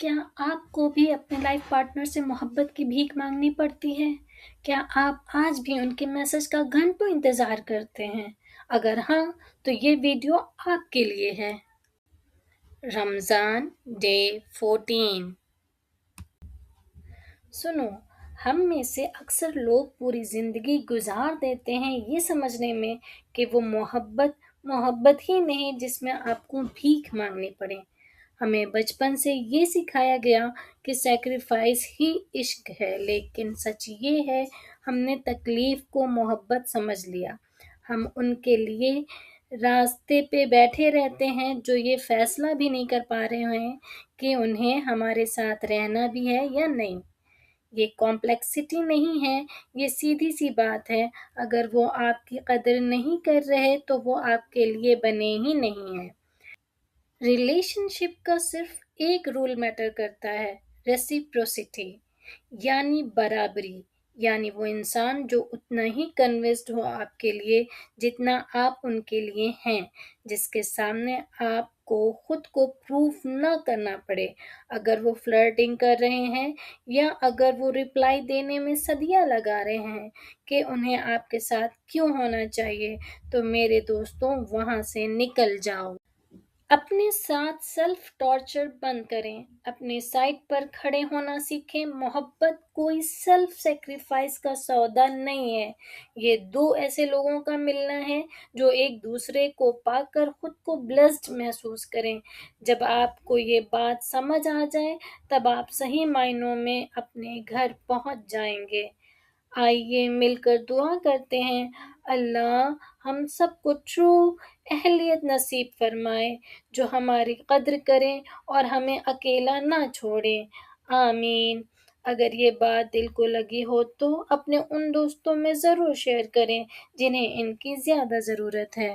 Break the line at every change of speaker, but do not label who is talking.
क्या आपको भी अपने लाइफ पार्टनर से मोहब्बत की भीख मांगनी पड़ती है? क्या आप आज भी उनके मैसेज का घंटों इंतज़ार करते हैं? अगर हाँ, तो ये वीडियो आपके लिए है। रमज़ान डे 14। सुनो, हम में से अक्सर लोग पूरी ज़िंदगी गुजार देते हैं ये समझने में कि वो मोहब्बत मोहब्बत ही नहीं जिसमें आपको भीख मांगनी पड़े। हमें बचपन से ये सिखाया गया कि सैक्रिफाइस ही इश्क है, लेकिन सच ये है हमने तकलीफ को मोहब्बत समझ लिया। हम उनके लिए रास्ते पे बैठे रहते हैं जो ये फैसला भी नहीं कर पा रहे हैं कि उन्हें हमारे साथ रहना भी है या नहीं। ये कॉम्प्लेक्सिटी नहीं है, ये सीधी-सी बात है, अगर वो आपकी कदर नहीं कर रहे तो वो आपके लिए बने ही नहीं हैं। रिलेशनशिप का सिर्फ एक रूल मैटर करता है, रेसिप्रोसिटी, यानी बराबरी। यानी वो इंसान जो उतना ही कन्विंस्ड हो आपके लिए जितना आप उनके लिए हैं, जिसके सामने आपको खुद को प्रूफ ना करना पड़े। अगर वो फ्लर्टिंग कर रहे हैं या अगर वो रिप्लाई देने में सदियां लगा रहे हैं कि उन्हें आपके साथ क्यों होना चाहिए, तो मेरे दोस्तों वहां से निकल जाओ। अपने साथ सेल्फ टॉर्चर बंद करें, अपने साइड पर खड़े होना सीखें। मोहब्बत कोई सेल्फ सेक्रीफाइस का सौदा नहीं है। ये दो ऐसे लोगों का मिलना है जो एक दूसरे को पाकर खुद को ब्लेस्ड महसूस करें। जब आपको ये बात समझ आ जाए, तब आप सही मायनों में अपने घर पहुंच जाएंगे। आइए मिलकर दुआ करते हैं, अल्लाह हम सबको ट्रू अहलियत नसीब फरमाए जो हमारी कद्र करें और हमें अकेला ना छोड़ें। आमीन। अगर ये बात दिल को लगी हो तो अपने उन दोस्तों में ज़रूर शेयर करें जिन्हें इनकी ज़्यादा ज़रूरत है।